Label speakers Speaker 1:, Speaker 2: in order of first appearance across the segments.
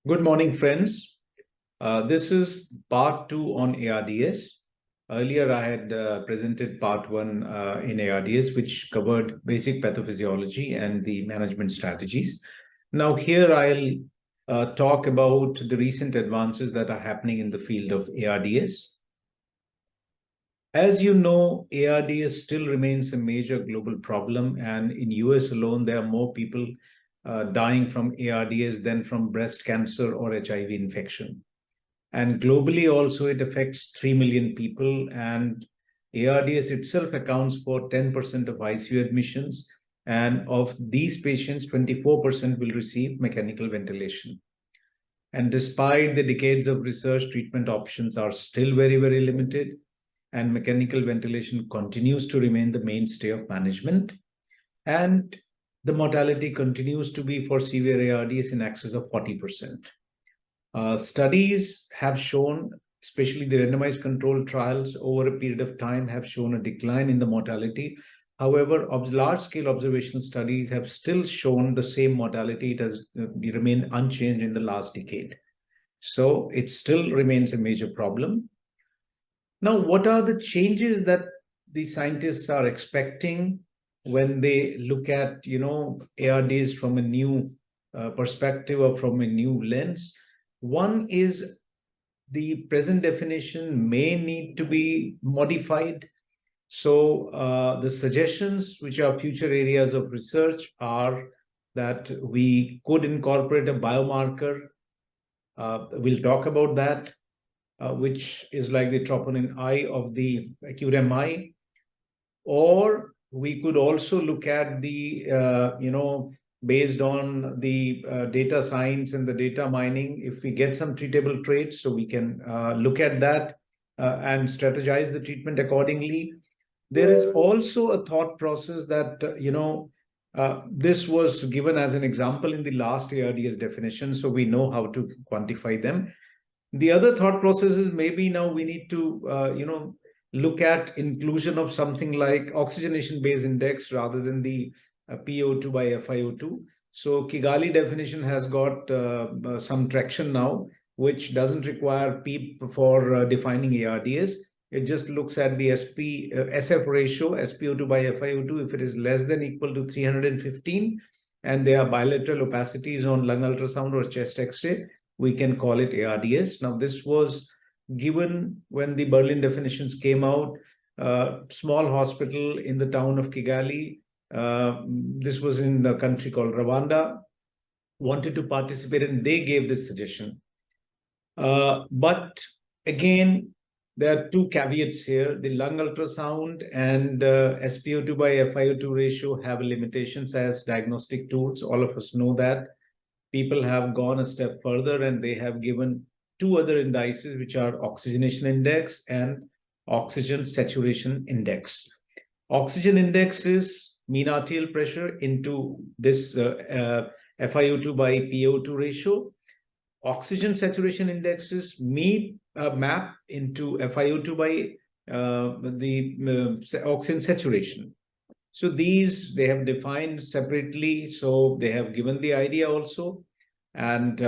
Speaker 1: Good morning, friends. This is part two on ARDS. Earlier, I had presented part one in ARDS, which covered basic pathophysiology and the management strategies. Now, here I'll talk about the recent advances that are happening in the field of ARDS. As you know, ARDS still remains a major global problem, and in US alone, there are more people dying from ARDS than from breast cancer or HIV infection. And globally also, it affects 3 million people, and ARDS itself accounts for 10% of ICU admissions. And of these patients, 24% will receive mechanical ventilation. And despite the decades of research, treatment options are still very, very limited, and mechanical ventilation continues to remain the mainstay of management. And the mortality continues to be for severe ARDS in excess of 40%. Studies have shown, especially the randomized controlled trials over a period of time, have shown a decline in the mortality. However, large-scale observational studies have still shown the same mortality. It has remained unchanged in the last decade. So it still remains a major problem. Now, what are the changes that the scientists are expecting when they look at, ARDS from a new perspective or from a new lens? One is the present definition may need to be modified. So the suggestions, which are future areas of research, are that we could incorporate a biomarker. We'll talk about that. Which is like the troponin I of the acute MI. Or we could also look at the, based on the data science and the data mining, if we get some treatable traits, so we can look at that and strategize the treatment accordingly. There is also a thought process that, this was given as an example in the last ARDS definition, so we know how to quantify them. The other thought process is maybe now we need to, look at inclusion of something like oxygenation base index rather than the PO2 by FiO2. So Kigali definition has got some traction now, which doesn't require PEEP for defining ARDS. It just looks at the SF ratio, SpO2 by FiO2. If it is less than equal to 315, and there are bilateral opacities on lung ultrasound or chest X-ray, we can call it ARDS. Now, this was given when the Berlin definitions came out. Small hospital in the town of Kigali, this was in the country called Rwanda, wanted to participate, and they gave this suggestion. But again, there are two caveats here. The lung ultrasound and SpO2 by FiO2 ratio have limitations as diagnostic tools. All of us know that. People have gone a step further, and they have given two other indices, which are oxygenation index and oxygen saturation index. Oxygen index is mean arterial pressure into this FiO2 by PO2 ratio. Oxygen saturation index is map into FiO2 by the oxygen saturation. So these they have defined separately. So they have given the idea also, and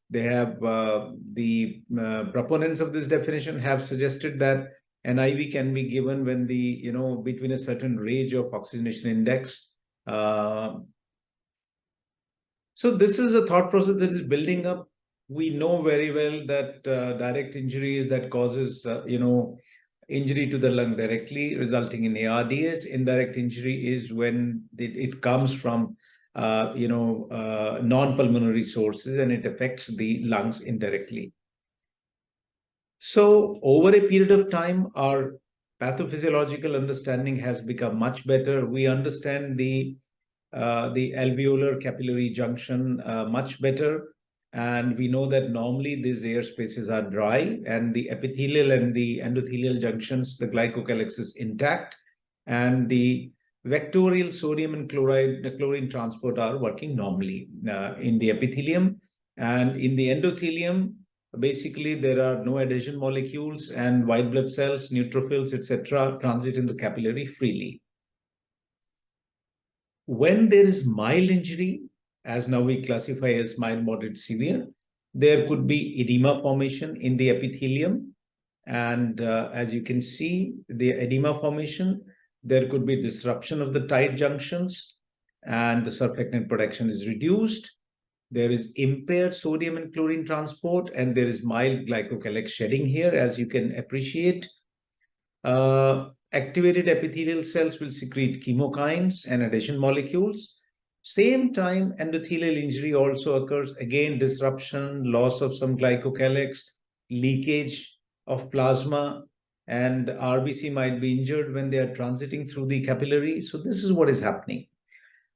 Speaker 1: they have the proponents of this definition have suggested that an IV can be given when the between a certain range of oxygenation index. So this is a thought process that is building up. We know very well that direct injuries that causes injury to the lung directly, resulting in ARDS. Indirect injury is when it comes from non-pulmonary sources, and it affects the lungs indirectly. So over a period of time, our pathophysiological understanding has become much better. We understand the alveolar capillary junction much better. And we know that normally these air spaces are dry, and the epithelial and the endothelial junctions, the glycocalyx is intact, and the vectorial sodium and chlorine transport are working normally in the epithelium. And in the endothelium, basically there are no adhesion molecules, and white blood cells, neutrophils, etc., transit in the capillary freely. When there is mild injury, as now we classify as mild, moderate, severe, There could be edema formation in the epithelium. And as you can see, the edema formation, there could be disruption of the tight junctions, and the surfactant production is reduced. There is impaired sodium and chlorine transport, and there is mild glycocalyx shedding here, as you can appreciate. Activated epithelial cells will secrete chemokines and adhesion molecules. Same time, endothelial injury also occurs. Again, disruption, loss of some glycocalyx, leakage of plasma, and RBC might be injured when they are transiting through the capillary. So this is what is happening.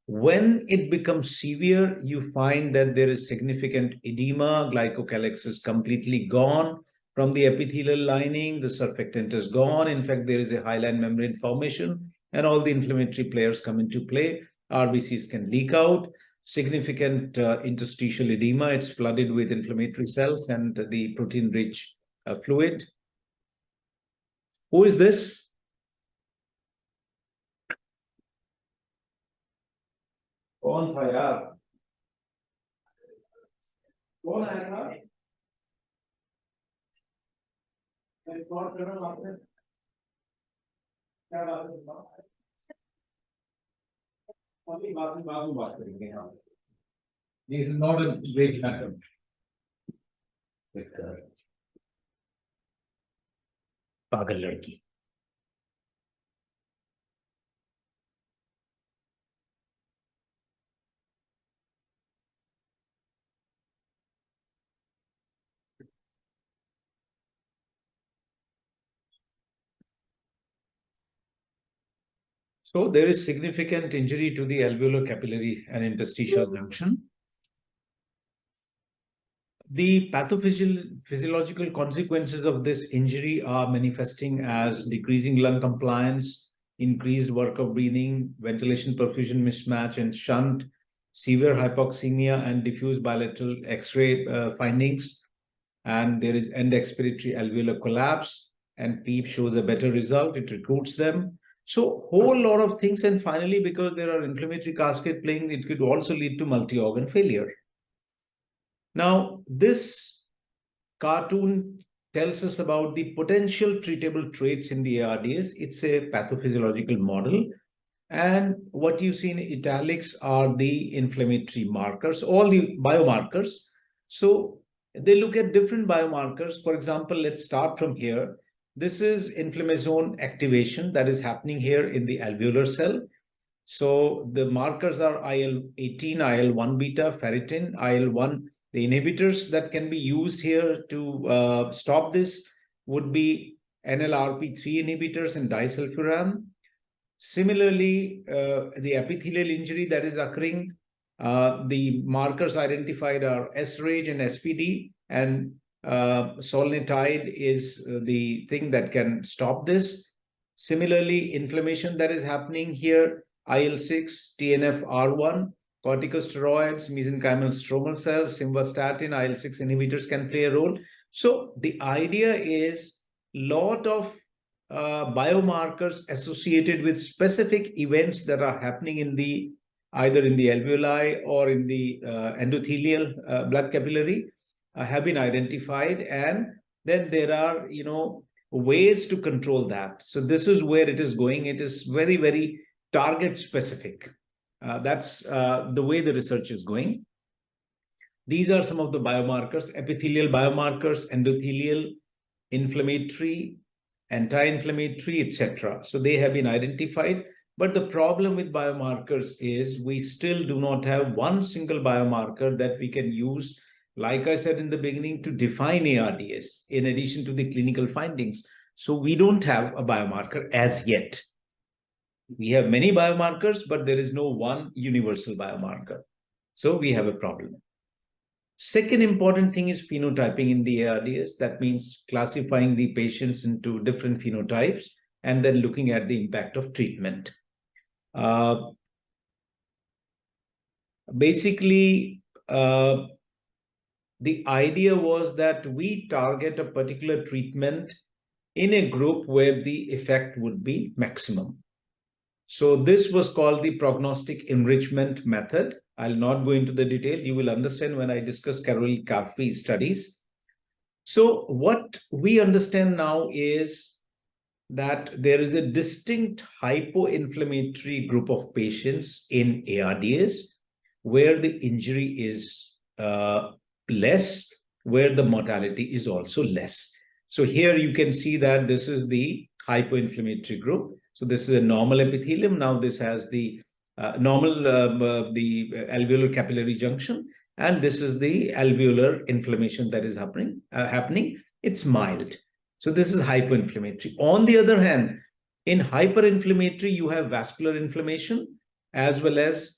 Speaker 1: When it becomes severe, you find that there is significant edema, glycocalyx is completely gone from the epithelial lining, the surfactant is gone. In fact, there is a hyaline membrane formation, and all the inflammatory players come into play. RBCs can leak out, significant interstitial edema, it's flooded with inflammatory cells and the protein-rich fluid. Who is this? कौन था यार? कौन आया था? Record करना आपने? क्या बात है? अभी बाद में बात करेंगे हम. This is not a great matter. पागल लड़की. So there is significant injury to the alveolar capillary and interstitial junction. The pathophysiological consequences of this injury are manifesting as decreasing lung compliance, increased work of breathing, ventilation perfusion mismatch and shunt, severe hypoxemia and diffuse bilateral X-ray findings. And there is end expiratory alveolar collapse, and PEEP shows a better result, it recruits them. So whole lot of things, and finally, because there are inflammatory cascade playing, it could also lead to multi-organ failure. Now, this cartoon tells us about the potential treatable traits in the ARDS. It's a pathophysiological model. And what you see in italics are the inflammatory markers, all the biomarkers. So they look at different biomarkers. For example, let's start from here. This is inflammasome activation that is happening here in the alveolar cell. So the markers are IL-18, IL-1 beta, ferritin, IL-1. The inhibitors that can be used here to stop this would be NLRP3 inhibitors and disulfiram. Similarly, the epithelial injury that is occurring, the markers identified are SRAGE and SPD, and solnitide is the thing that can stop this. Similarly, inflammation that is happening here, IL-6, TNF-R1, corticosteroids, mesenchymal stromal cells, simvastatin, IL-6 inhibitors can play a role. So the idea is lot of biomarkers associated with specific events that are happening in the either in the alveoli or in the endothelial blood capillary have been identified, and then there are ways to control that. So this is where it is going. It is very, very target specific. That's the way the research is going. These are some of the biomarkers: epithelial biomarkers, endothelial, inflammatory, anti-inflammatory, etc. So they have been identified. But the problem with biomarkers is we still do not have one single biomarker that we can use, like I said in the beginning, to define ARDS in addition to the clinical findings. So we don't have a biomarker as yet. We have many biomarkers, but there is no one universal biomarker. So we have a problem. Second important thing is phenotyping in the ARDS. That means classifying the patients into different phenotypes and then looking at the impact of treatment. Basically, the idea was that we target a particular treatment in a group where the effect would be maximum. So this was called the prognostic enrichment method. I'll not go into the detail. You will understand when I discuss Carol-Calfee studies. So what we understand now is that there is a distinct hypoinflammatory group of patients in ARDS where the injury is less, where the mortality is also less. So here you can see that this is the hypoinflammatory group. So this is a normal epithelium. Now this has the the alveolar capillary junction, and this is the alveolar inflammation that is happening. It's mild. So this is hypoinflammatory. On the other hand, in hyperinflammatory, you have vascular inflammation as well as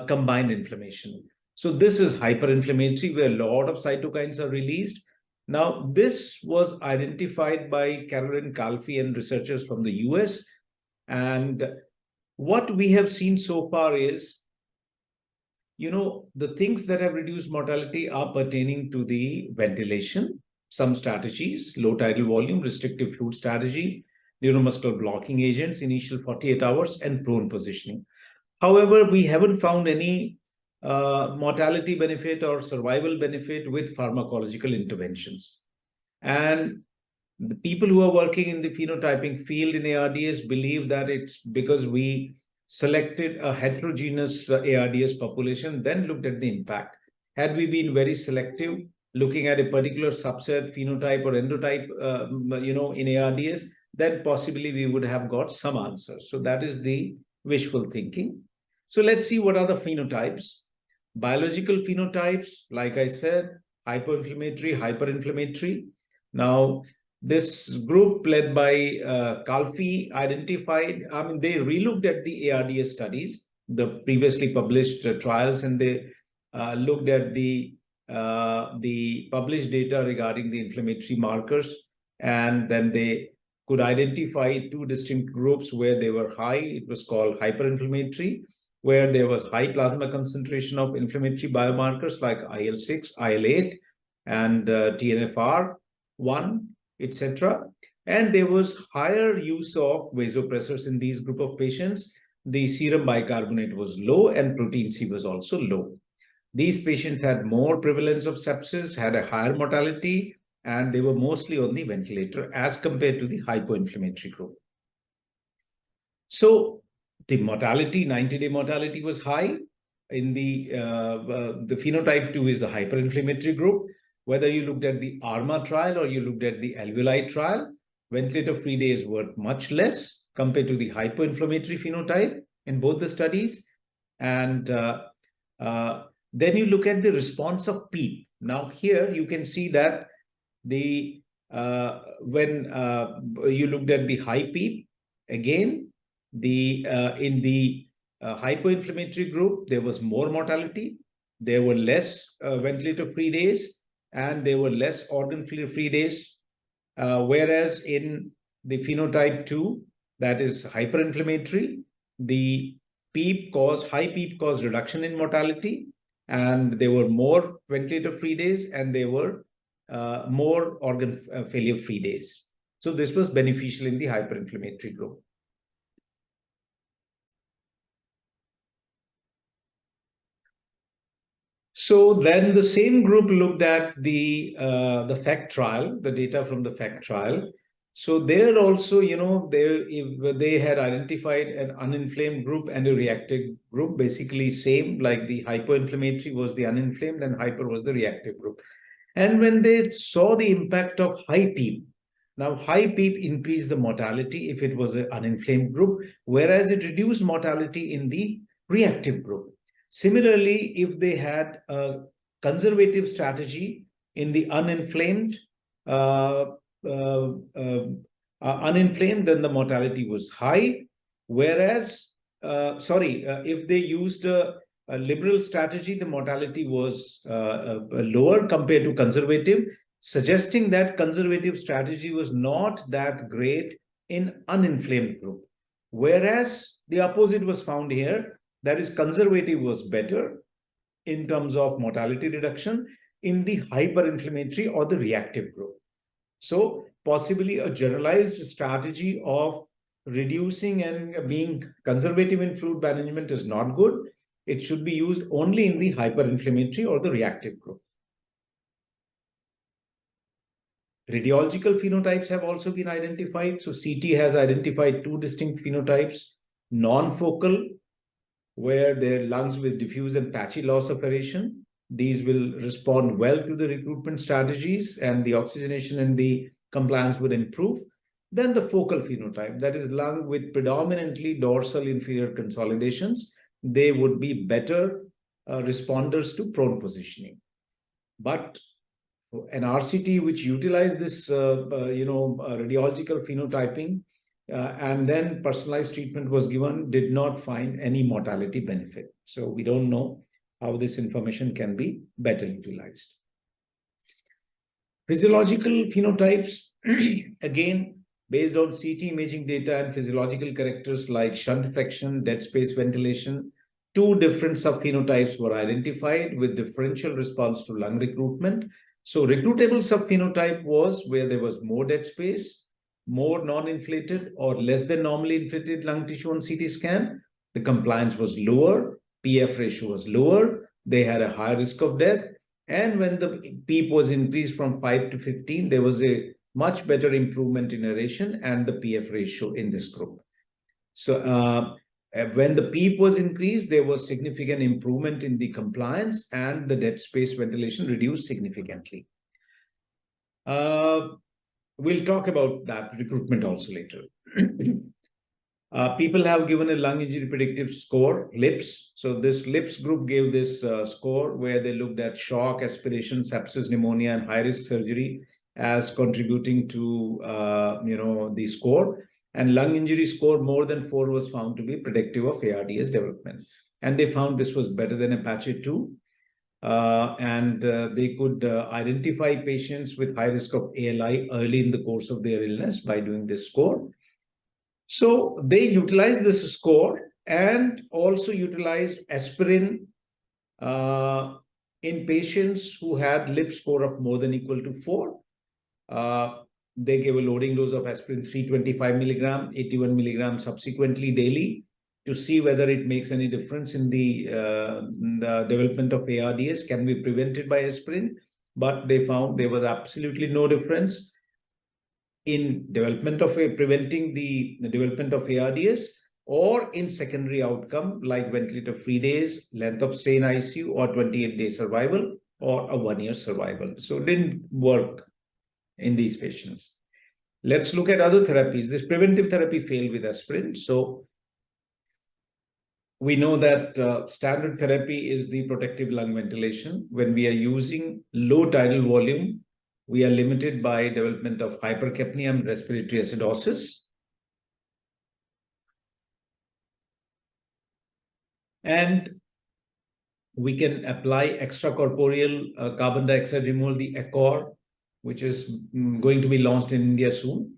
Speaker 1: combined inflammation. So this is hyperinflammatory where a lot of cytokines are released. Now, this was identified by Caroline Calfee and researchers from the US. And what we have seen so far is, the things that have reduced mortality are pertaining to the ventilation, some strategies, low tidal volume, restrictive fluid strategy, neuromuscular blocking agents, initial 48 hours, and prone positioning. However, we haven't found any mortality benefit or survival benefit with pharmacological interventions. And the people who are working in the phenotyping field in ARDS believe that it's because we selected a heterogeneous ARDS population, then looked at the impact. Had we been very selective, looking at a particular subset, phenotype or endotype, in ARDS, then possibly we would have got some answers. So that is the wishful thinking. So let's see what are the phenotypes. Biological phenotypes, like I said, hypoinflammatory, hyperinflammatory. Now, this group led by Calfee identified, they relooked at the ARDS studies, the previously published trials, and they looked at the published data regarding the inflammatory markers. And then they could identify two distinct groups where they were high. It was called hyperinflammatory, where there was high plasma concentration of inflammatory biomarkers like IL-6, IL-8, and TNFR1, etc. And there was higher use of vasopressors in these group of patients. The serum bicarbonate was low and protein C was also low. These patients had more prevalence of sepsis, had a higher mortality, and they were mostly on the ventilator as compared to the hypoinflammatory group. So the mortality, 90-day mortality was high. In the phenotype 2 is the hyperinflammatory group. Whether you looked at the ARMA trial or you looked at the alveoli trial, ventilator-free days were much less compared to the hypoinflammatory phenotype in both the studies. And then you look at the response of PEEP. Now here you can see that the when you looked at the high PEEP, again, in the hypoinflammatory group, there was more mortality, there were less ventilator-free days, and there were less organ-free days. Whereas in the phenotype 2, that is hyperinflammatory, the high PEEP caused reduction in mortality, and there were more ventilator-free days, and there were more organ failure-free days. So this was beneficial in the hyperinflammatory group. So then the same group looked at the FACT trial, the data from the FACT trial. So there also, they had identified an uninflamed group and a reactive group, basically same, like the hypoinflammatory was the uninflamed and hyper was the reactive group. And when they saw the impact of high PEEP, now high PEEP increased the mortality if it was an uninflamed group, whereas it reduced mortality in the reactive group. Similarly, if they had a conservative strategy in the uninflamed, then the mortality was high. Whereas, if they used a liberal strategy, the mortality was lower compared to conservative, suggesting that conservative strategy was not that great in uninflamed group. Whereas the opposite was found here. That is, conservative was better in terms of mortality reduction in the hyperinflammatory or the reactive group. So possibly a generalized strategy of reducing and being conservative in fluid management is not good. it should be used only in the hyperinflammatory or the reactive group. Radiological phenotypes have also been identified. So CT has identified two distinct phenotypes: non-focal, where their lungs with diffuse and patchy loss of aeration. These will respond well to the recruitment strategies, and the oxygenation and the compliance would improve. Then the focal phenotype, that is lung with predominantly dorsal inferior consolidations, they would be better responders to prone positioning. But an RCT which utilized this, radiological phenotyping and then personalized treatment was given, did not find any mortality benefit. So we don't know how this information can be better utilized. Physiological phenotypes, again, based on CT imaging data and physiological characters like shunt fraction, dead space ventilation, two different subphenotypes were identified with differential response to lung recruitment. So recruitable subphenotype was where there was more dead space, more non-inflated or less than normally inflated lung tissue on CT scan. The compliance was lower, PF ratio was lower, they had a higher risk of death. And when the PEEP was increased from 5 to 15, there was a much better improvement in aeration and the PF ratio in this group. So when the PEEP was increased, there was significant improvement in the compliance and the dead space ventilation reduced significantly. We'll talk about that recruitment also later. People have given a lung injury predictive score, LIPS. So this LIPS group gave this score where they looked at shock, aspiration, sepsis, pneumonia, and high-risk surgery as contributing to the score. And lung injury score more than 4 was found to be predictive of ARDS development. And they found this was better than Apache 2. They could identify patients with high risk of ALI early in the course of their illness by doing this score. So they utilized this score and also utilized aspirin in patients who had LIP score of more than equal to 4. They gave a loading dose of aspirin 325 milligram, 81 milligram subsequently daily to see whether it makes any difference in the development of ARDS, can be prevented by aspirin. But they found there was absolutely no difference in preventing the development of ARDS or in secondary outcome like ventilator-free days, length of stay in ICU, or 28-day survival, or a 1-year survival. So it didn't work in these patients. Let's look at other therapies. This preventive therapy failed with aspirin. So we know that standard therapy is the protective lung ventilation. When we are using low tidal volume, we are limited by development of hypercapnia and respiratory acidosis. And we can apply extracorporeal carbon dioxide removal, the ECOR, which is going to be launched in India soon.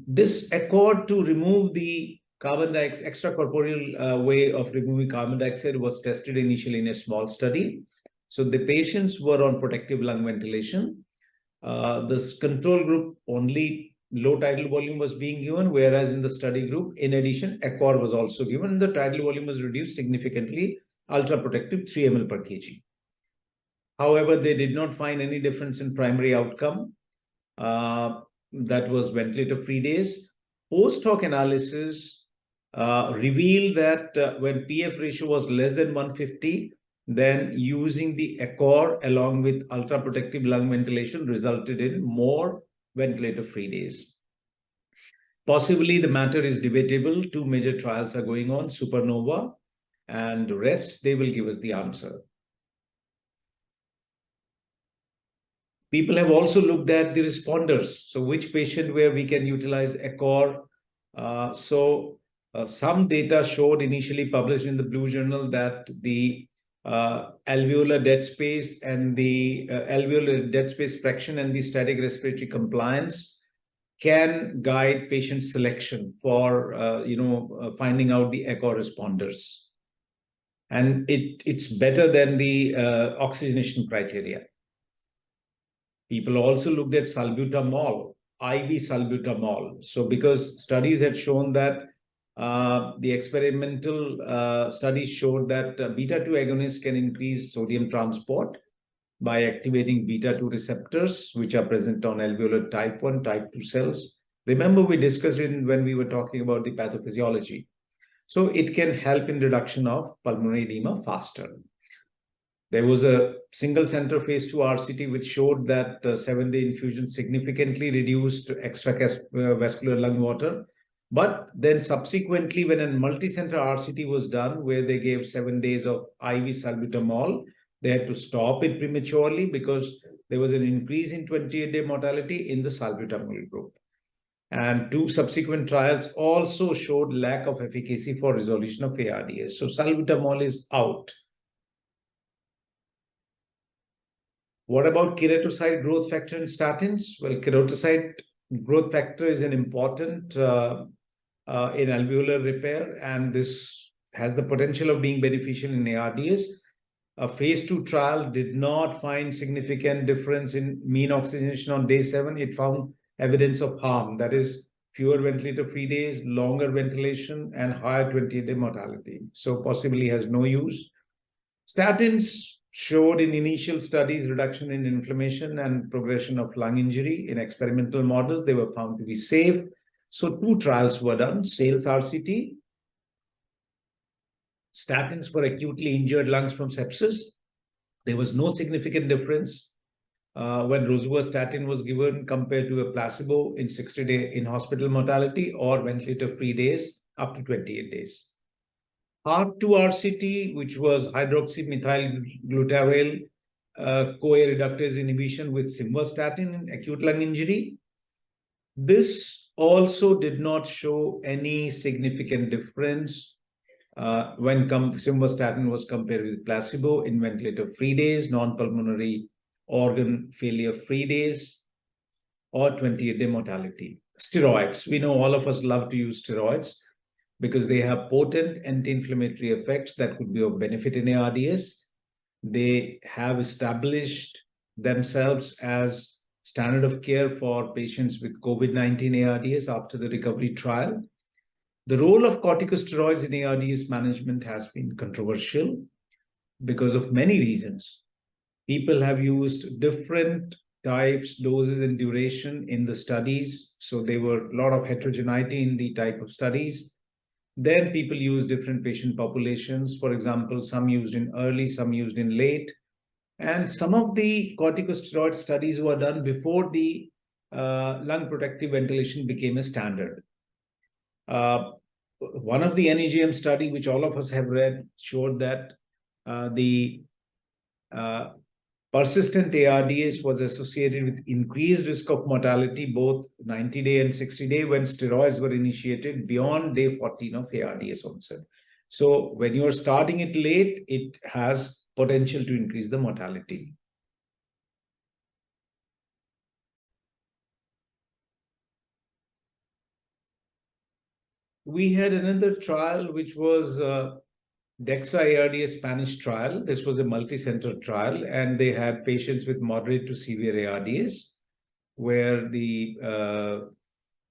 Speaker 1: This ECOR to remove the carbon dioxide, extracorporeal way of removing carbon dioxide was tested initially in a small study. So the patients were on protective lung ventilation. This control group, only low tidal volume was being given, whereas in the study group, in addition, ECOR was also given. The tidal volume was reduced significantly, ultra protective 3 ml per kg. However, they did not find any difference in primary outcome. That was ventilator-free days. Post-hoc analysis revealed that when PF ratio was less than 150, then using the ECOR along with ultra-protective lung ventilation resulted in more ventilator-free days. Possibly the matter is debatable. 2 major trials are going on, Supernova and REST. They will give us the answer. People have also looked at the responders. So which patient where we can utilize ECOR. Some data showed initially published in the Blue Journal that the alveolar dead space and the alveolar dead space fraction and the static respiratory compliance can guide patient selection for finding out the ECOR responders. And it's better than the oxygenation criteria. People also looked at salbutamol, IV salbutamol. So because studies had shown that The experimental studies showed that beta-2 agonists can increase sodium transport by activating beta-2 receptors, which are present on alveolar type 1, type 2 cells. Remember, we discussed it when we were talking about the pathophysiology. So it can help in reduction of pulmonary edema faster. There was a single center phase 2 RCT which showed that 7-day infusion significantly reduced extravascular lung water. But then subsequently, when a multi-center RCT was done, where they gave 7 days of IV salbutamol, they had to stop it prematurely because there was an increase in 28-day mortality in the salbutamol group. And 2 subsequent trials also showed lack of efficacy for resolution of ARDS. So salbutamol is out. What about keratocyte growth factor in statins? Well, keratocyte growth factor is an important in alveolar repair, and this has the potential of being beneficial in ARDS. A phase 2 trial did not find significant difference in mean oxygenation on day 7. It found evidence of harm, that is, fewer ventilator-free days, longer ventilation, and higher 28-day mortality. So possibly has no use. Statins showed in initial studies reduction in inflammation and progression of lung injury in experimental models. They were found to be safe. So 2 trials were done, SAILS RCT, statins for acutely injured lungs from sepsis. There was no significant difference when rosuvastatin was given compared to a placebo in 60-day in-hospital mortality or ventilator-free days up to 28 days. HART2 RCT, which was hydroxymethylglutaryl CoA reductase inhibition with simvastatin in acute lung injury. This also did not show any significant difference when simvastatin was compared with placebo in ventilator-free days, non-pulmonary organ failure-free days, or 28-day mortality. Steroids. We know all of us love to use steroids because they have potent anti-inflammatory effects that could be of benefit in ARDS. They have established themselves as standard of care for patients with COVID-19 ARDS after the recovery trial. The role of corticosteroids in ARDS management has been controversial because of many reasons. People have used different types, doses, and duration in the studies. So there were a lot of heterogeneity in the type of studies. Then people use different patient populations. For example, some used in early, some used in late. And some of the corticosteroid studies were done before the lung protective ventilation became a standard. One of the NEGM study, which all of us have read, showed that the persistent ARDS was associated with increased risk of mortality, both 90-day and 60-day, when steroids were initiated beyond day 14 of ARDS onset. So when you are starting it late, it has potential to increase the mortality. We had another trial, which was DEXA ARDS Spanish trial. This was a multi-center trial, and they had patients with moderate to severe ARDS, where the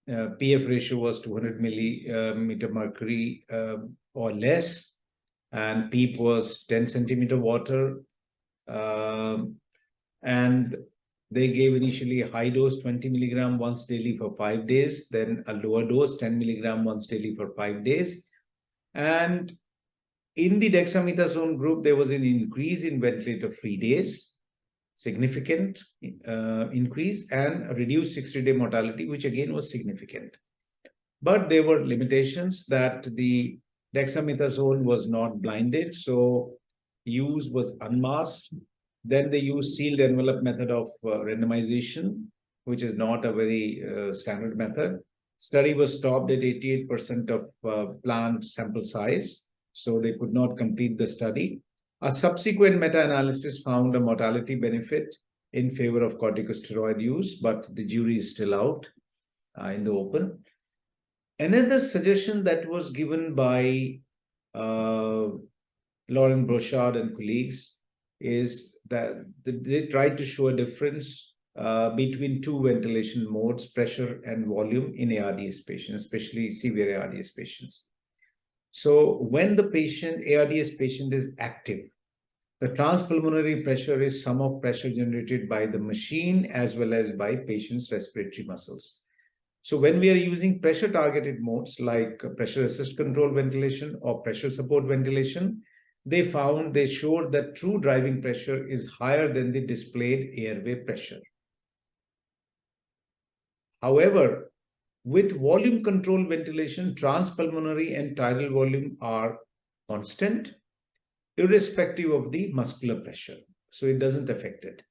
Speaker 1: PF ratio was 200 millimeter mercury or less, and PEEP was 10 centimeter water, and they gave initially a high dose 20 milligram once daily for 5 days, then a lower dose 10 milligram once daily for 5 days. And in the dexamethasone group, there was an increase in ventilator-free days, significant increase, and a reduced 60-day mortality, which again was significant. But there were limitations that the dexamethasone was not blinded, so use was unmasked. Then they used sealed envelope method of randomization, which is not a very standard method. Study was stopped at 88% of planned sample size, so they could not complete the study. A subsequent meta-analysis found a mortality benefit in favor of corticosteroid use, but the jury is still out in the open. Another suggestion that was given by Laurent Brochard and colleagues is that they tried to show a difference between 2 ventilation modes, pressure and volume, in ARDS patients, especially severe ARDS patients. So when the ARDS patient is active, the transpulmonary pressure is sum of pressure generated by the machine as well as by patient's respiratory muscles. So when we are using pressure targeted modes like pressure assist control ventilation or pressure support ventilation, they showed that true driving pressure is higher than the displayed airway pressure. However, with volume control ventilation, transpulmonary and tidal volume are constant, irrespective of the muscular pressure. So it doesn't affect it.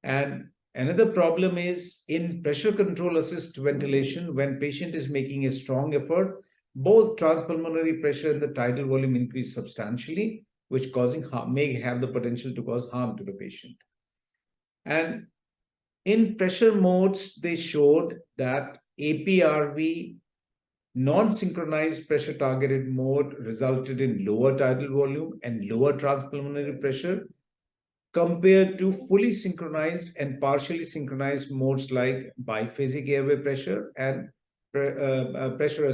Speaker 1: And another problem is in pressure control assist ventilation, when patient is making a strong effort, both transpulmonary pressure and the tidal volume increase substantially, which causing harm, may have the potential to cause harm to the patient. And in pressure modes, they showed that APRV non-synchronized pressure targeted mode resulted in lower tidal volume and lower transpulmonary pressure compared to fully synchronized and partially synchronized modes like biphasic airway pressure and pressure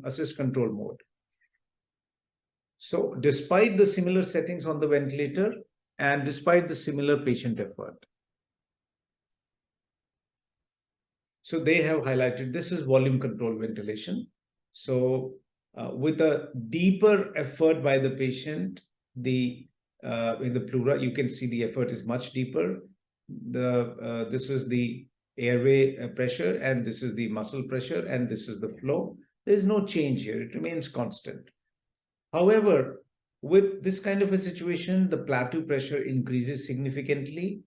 Speaker 1: assist control mode. So despite the similar settings on the ventilator and despite the similar patient effort. So they have highlighted this is volume control ventilation. So with a deeper effort by the patient, in the pleura, you can see the effort is much deeper. This is the airway pressure, and this is the muscle pressure, and this is the flow. There is no change here. It remains constant. However, with this kind of a situation, the plateau pressure increases significantly,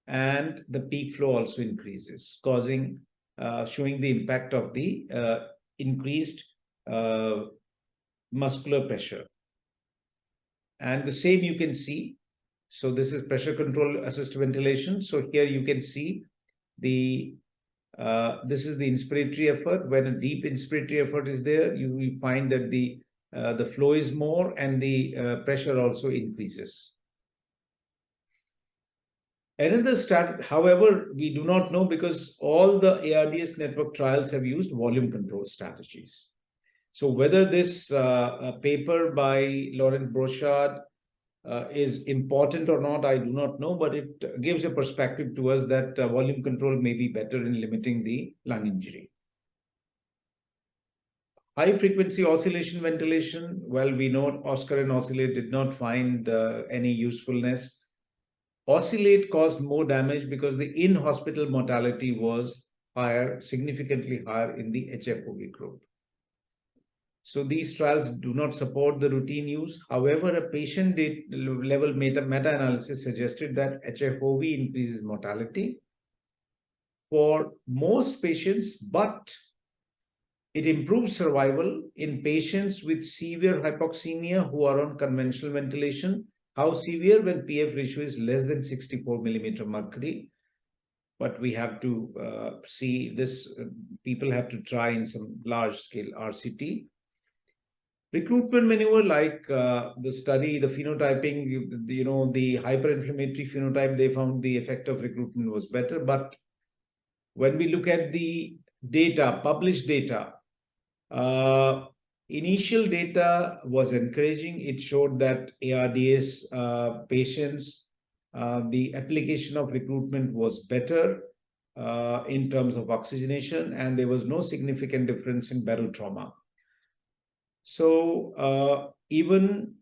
Speaker 1: and the peak flow also increases, showing the impact of the increased muscular pressure. And the same you can see. So this is pressure control assist ventilation. So here you can see this is the inspiratory effort. When a deep inspiratory effort is there, you will find that the flow is more and the pressure also increases. Another however, we do not know because all the ARDS network trials have used volume control strategies. So whether this paper by Laurent Brochard is important or not, I do not know, but it gives a perspective to us that volume control may be better in limiting the lung injury. High frequency oscillation ventilation, well, we know Oscar and Oscillate did not find any usefulness. Oscillate caused more damage because the in-hospital mortality was higher, significantly higher in the HFOV group. So these trials do not support the routine use. However, a patient level meta-analysis suggested that HFOV increases mortality for most patients, but it improves survival in patients with severe hypoxemia who are on conventional ventilation. How severe? When PF ratio is less than 64 millimeter mercury. But we have to see this, people have to try in some large scale RCT. Recruitment maneuver like the study, the phenotyping, the hyperinflammatory phenotype, they found the effect of recruitment was better. But when we look at the data, published data, initial data was encouraging. It showed that ARDS patients, the application of recruitment was better in terms of oxygenation, and there was no significant difference in barotrauma. So even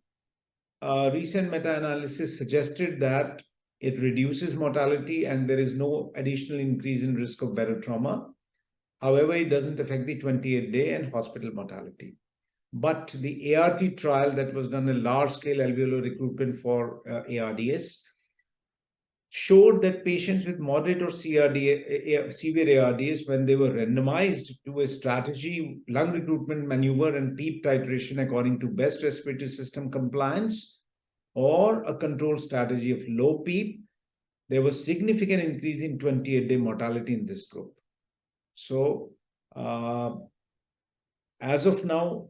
Speaker 1: recent meta-analysis suggested that it reduces mortality and there is no additional increase in risk of barotrauma. However, it doesn't affect the 28-day and hospital mortality. But the ART trial that was done a large-scale alveolar recruitment for ARDS showed that patients with moderate or severe ARDS, when they were randomized to a strategy, lung recruitment maneuver and PEEP titration according to best respiratory system compliance, or a control strategy of low PEEP, there was significant increase in 28-day mortality in this group. So as of now,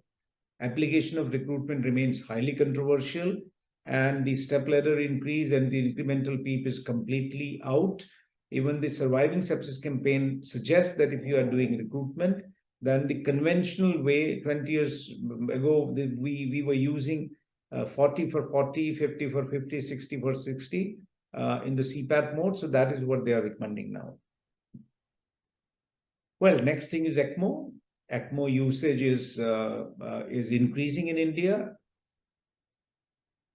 Speaker 1: application of recruitment remains highly controversial, and the step-ladder increase and the incremental PEEP is completely out. Even the Surviving Sepsis campaign suggests that if you are doing recruitment, Than the conventional way. 20 years ago, we were using 40 for 40, 50 for 50, 60 for 60 in the CPAP mode. So that is what they are recommending now. Well, next thing is ECMO. ECMO usage is increasing in India.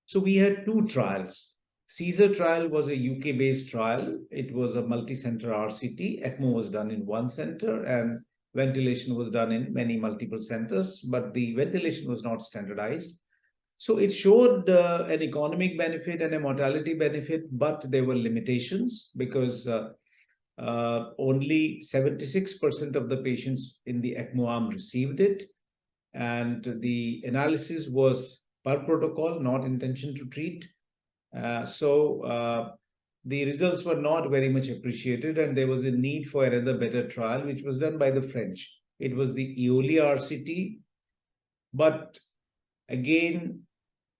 Speaker 1: So we had two trials. CSER trial was a UK-based trial. It was a multi-center RCT. ECMO was done in one center and ventilation was done in many multiple centers, but the ventilation was not standardized. So it showed an economic benefit and a mortality benefit, but there were limitations because only 76% of the patients in the ECMO arm received it. And the analysis was per protocol, not intention to treat. So the results were not very much appreciated, and there was a need for another better trial, which was done by the French. It was the EOLIA RCT, but again,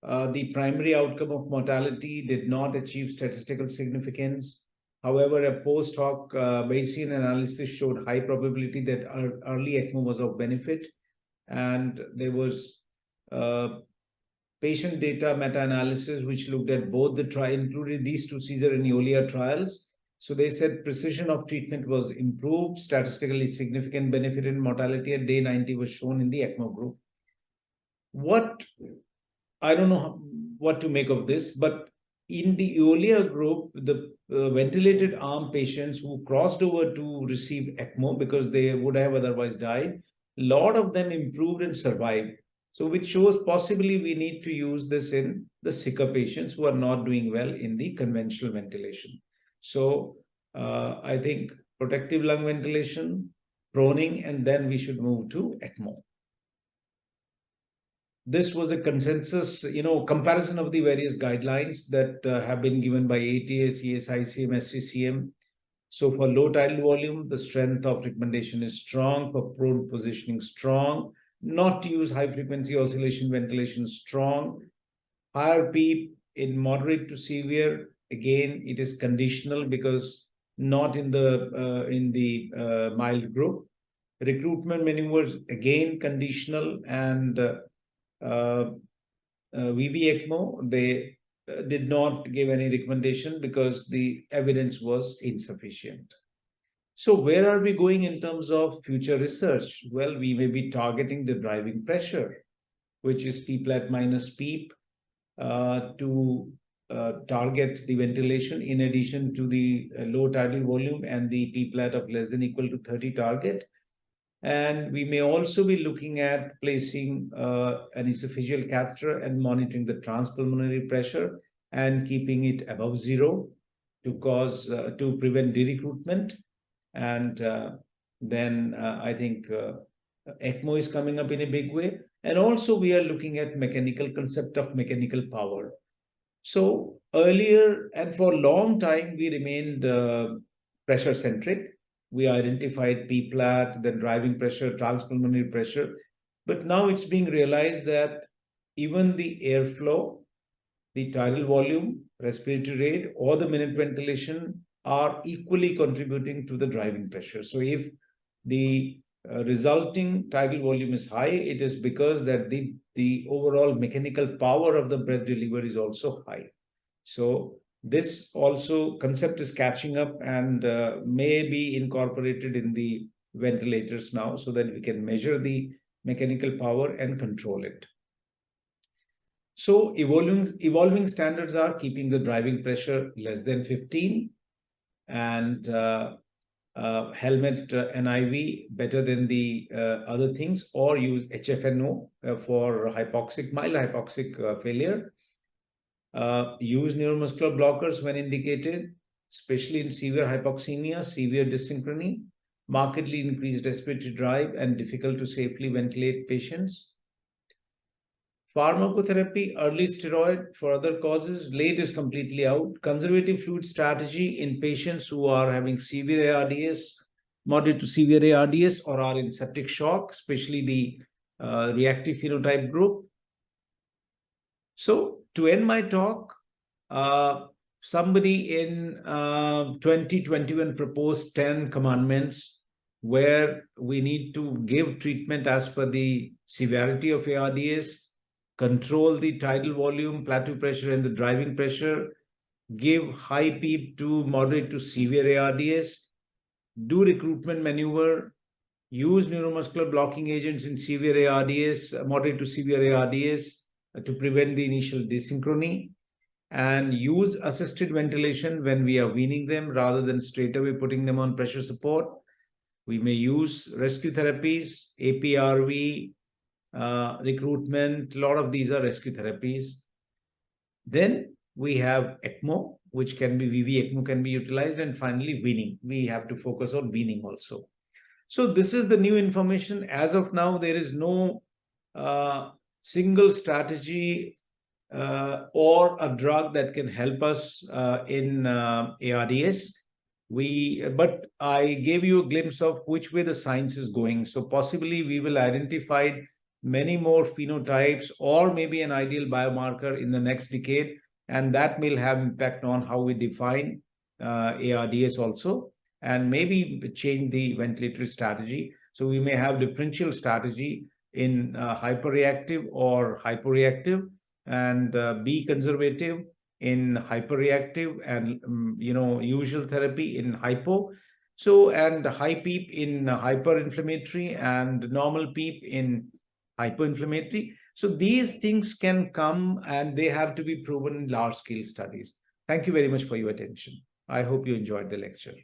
Speaker 1: the primary outcome of mortality did not achieve statistical significance. However, a post hoc Bayesian analysis showed high probability that early ECMO was of benefit, and there was patient data meta-analysis which looked at both the trial, included these two CSER and EOLIA trials. So they said precision of treatment was improved, statistically significant benefit in mortality at day 90 was shown in the ECMO group. I don't know what to make of this, but in the EOLIA group, the ventilated arm patients who crossed over to receive ECMO because they would have otherwise died, a lot of them improved and survived. So which shows possibly we need to use this in the sicker patients who are not doing well in the conventional ventilation. So I think protective lung ventilation, proning, and then we should move to ECMO. This was a consensus, comparison of the various guidelines that have been given by ATA, CSICM, SCCM. So for low tidal volume, the strength of recommendation is strong. For prone positioning, strong. Not to use high frequency oscillation ventilation, strong. Higher PEEP in moderate to severe, again, it is conditional because not in the mild group. Recruitment maneuvers, again, conditional, and VV ECMO, they did not give any recommendation because the evidence was insufficient. So where are we going in terms of future research? Well, we may be targeting the driving pressure, which is P-plat minus PEEP, to target the ventilation in addition to the low tidal volume and the P-plat of less than equal to 30 target. And we may also be looking at placing an esophageal catheter and monitoring the transpulmonary pressure and keeping it above zero to prevent de-recruitment. And then I think ECMO is coming up in a big way. And also we are looking at concept of mechanical power. So earlier and for a long time, we remained pressure centric. We identified P-plat, then driving pressure, transpulmonary pressure. But now it's being realized that even the airflow, the tidal volume, respiratory rate, or the minute ventilation are equally contributing to the driving pressure. So if the resulting tidal volume is high, it is because that the overall mechanical power of the breath delivery is also high. So this also concept is catching up and may be incorporated in the ventilators now so that we can measure the mechanical power and control it. So evolving standards are keeping the driving pressure less than 15 and helmet NIV better than the other things, or use HFNO for mild hypoxic failure. Use neuromuscular blockers when indicated, especially in severe hypoxemia, severe dysynchrony, markedly increased respiratory drive, and difficult to safely ventilate patients. Pharmacotherapy, early steroid for other causes, late is completely out. Conservative fluid strategy in patients who are having severe ARDS, moderate to severe ARDS, or are in septic shock, especially the reactive phenotype group. So to end my talk, somebody in 2021 proposed 10 commandments where we need to give treatment as per the severity of ARDS, control the tidal volume, plateau pressure, and the driving pressure, give high PEEP to moderate to severe ARDS, do recruitment maneuver, use neuromuscular blocking agents in severe ARDS, moderate to severe ARDS, to prevent the initial desynchrony, and use assisted ventilation when we are weaning them rather than straight away putting them on pressure support. We may use rescue therapies, APRV, recruitment. A lot of these are rescue therapies. Then we have ECMO, which can be VV ECMO can be utilized. And finally, weaning. We have to focus on weaning also. So this is the new information. As of now, there is no single strategy or a drug that can help us in ARDS. But I gave you a glimpse of which way the science is going. So possibly we will identify many more phenotypes or maybe an ideal biomarker in the next decade, and that will have impact on how we define ARDS also, and maybe change the ventilatory strategy. So we may have differential strategy in hyperreactive or hyporeactive, and be conservative in hyperreactive, and usual therapy in hypo. So, and high PEEP in hyperinflammatory and normal PEEP in hypoinflammatory. So these things can come and they have to be proven in large scale studies. Thank you very much for your attention. I hope you enjoyed the lecture.